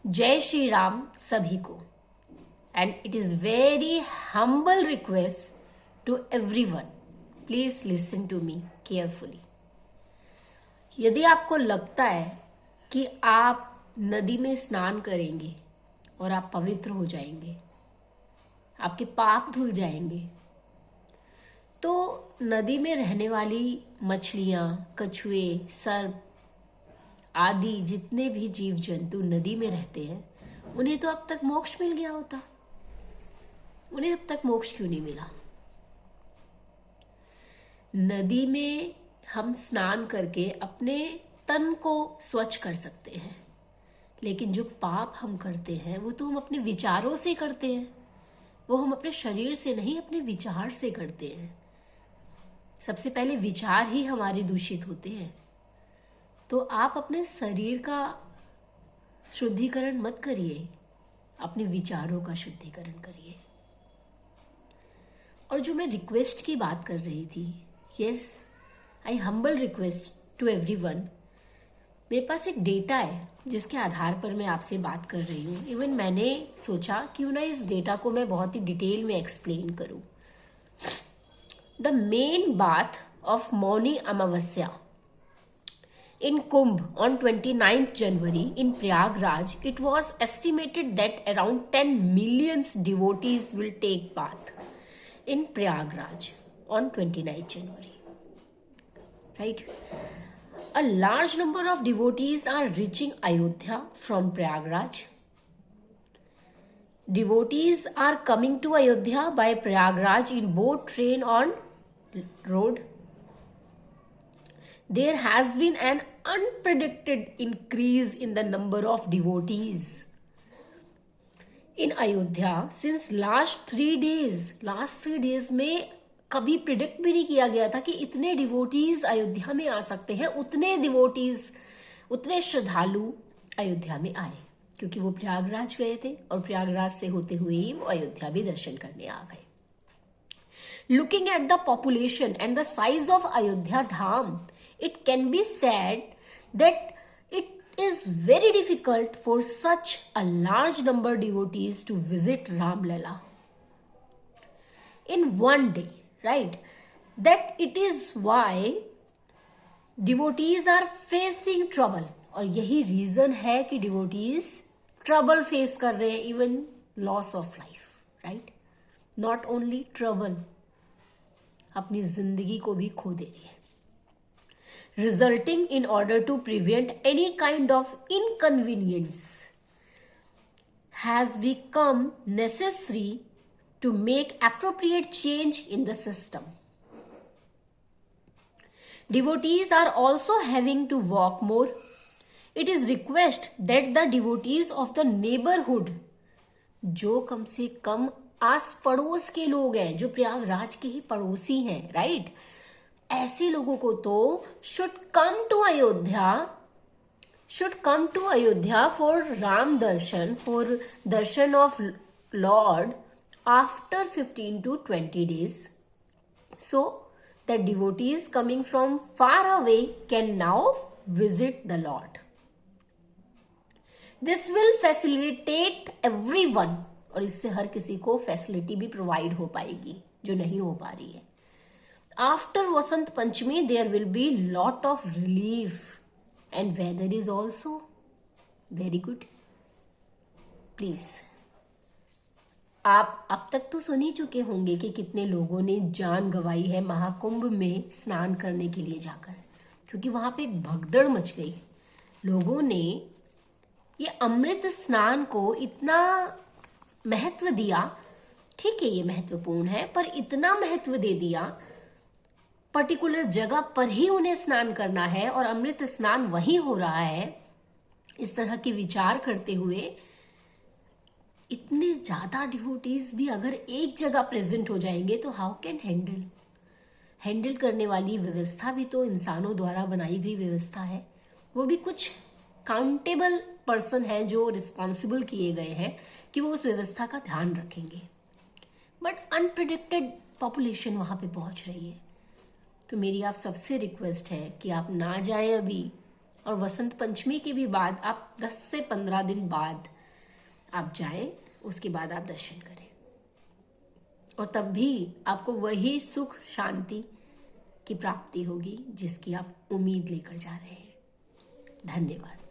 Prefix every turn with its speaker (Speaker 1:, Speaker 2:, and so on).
Speaker 1: जय श्री राम सभी को। And it is very humble request to everyone, please listen to me carefully. यदि आपको लगता है कि आप नदी में स्नान करेंगे और आप पवित्र हो जाएंगे, आपके पाप धुल जाएंगे, तो नदी में रहने वाली मछलियाँ, कछुए, सर्प आदि जितने भी जीव जंतु नदी में रहते हैं, उन्हें तो अब तक मोक्ष मिल गया होता। उन्हें अब तक मोक्ष क्यों नहीं मिला? नदी में हम स्नान करके अपने तन को स्वच्छ कर सकते हैं, लेकिन जो पाप हम करते हैं वो तो हम अपने विचारों से करते हैं। वो हम अपने शरीर से नहीं, अपने विचार से करते हैं। सबसे पहले विचार ही हमारे दूषित होते हैं। तो आप अपने शरीर का शुद्धिकरण मत करिए, अपने विचारों का शुद्धिकरण करिए। और जो मैं रिक्वेस्ट की बात कर रही थी, yes, I humble request to everyone. मेरे पास एक डेटा है जिसके आधार पर मैं आपसे बात कर रही हूँ। इवन मैंने सोचा क्यों ना इस डेटा को मैं बहुत ही डिटेल में एक्सप्लेन करूँ। The main bath of Mauni Amavasya in Kumbh on 29th January in Prayagraj, it was estimated that around 10 million devotees will take bath in Prayagraj on 29th January. Right? A large number of devotees are reaching Ayodhya from Prayagraj. Devotees are coming to Ayodhya by Prayagraj in boat, train, on road. There has been an unpredicted increase in the number of devotees in Ayodhya since last 3 days. Last 3 days में कभी predict भी नहीं किया गया था कि इतने devotees Ayodhya में आ सकते हैं। उतने डिवोटीज, उतने श्रद्धालु अयोध्या में आए, क्योंकि वो प्रयागराज गए थे और प्रयागराज से होते हुए ही वो अयोध्या भी दर्शन करने आ गए। Looking at the population and the size of Ayodhya Dham, it can be said that it is very difficult for such a large number of devotees to visit Ram Lala in one day, right? That it is why devotees are facing trouble. और यही reason है कि devotees trouble face कर रहे हैं, even loss of life, right? Not only trouble, अपनी जिंदगी को भी खो दे रही है। Resulting in order to prevent any kind of inconvenience has become necessary to make appropriate change in the system. Devotees are also having to walk more. It is requested that the devotees of the neighborhood, जो कम से कम आस पड़ोस के लोग हैं, जो प्रयागराज के ही पड़ोसी हैं, राइट, ऐसे लोगों को तो should come to Ayodhya for Ram darshan, for darshan of Lord after 15 to 20 days, so the devotees coming from far away can now visit the Lord. This will facilitate everyone, और इससे हर किसी को facility भी provide हो पाएगी जो नहीं हो पा रही है। After Vasant Panchami, there will be lot of relief and weather is also very good. Please, आप अब तक तो सुन ही चुके होंगे कि कितने लोगों ने जान गंवाई है महाकुंभ में स्नान करने के लिए जाकर, क्योंकि वहां पे एक भगदड़ मच गई। लोगों ने ये अमृत स्नान को इतना महत्व दिया। ठीक है, ये महत्वपूर्ण है, पर इतना महत्व दे दिया, पर्टिकुलर जगह पर ही उन्हें स्नान करना है और अमृत स्नान वहीं हो रहा है। इस तरह के विचार करते हुए इतने ज्यादा डिवोटीज भी अगर एक जगह प्रेजेंट हो जाएंगे तो हाउ कैन हैंडल करने वाली व्यवस्था भी तो इंसानों द्वारा बनाई गई व्यवस्था है। वो भी कुछ काउंटेबल पर्सन है जो रिस्पॉन्सिबल किए गए हैं कि वो उस व्यवस्था का ध्यान रखेंगे। बट अनप्रिडिक्टेड पॉपुलेशन वहां पे पहुंच रही है। तो मेरी आप सबसे रिक्वेस्ट है कि आप ना जाएं अभी, और वसंत पंचमी के भी बाद आप 10 से 15 दिन बाद आप जाएं, उसके बाद आप दर्शन करें, और तब भी आपको वही सुख शांति की प्राप्ति होगी जिसकी आप उम्मीद लेकर जा रहे हैं। धन्यवाद।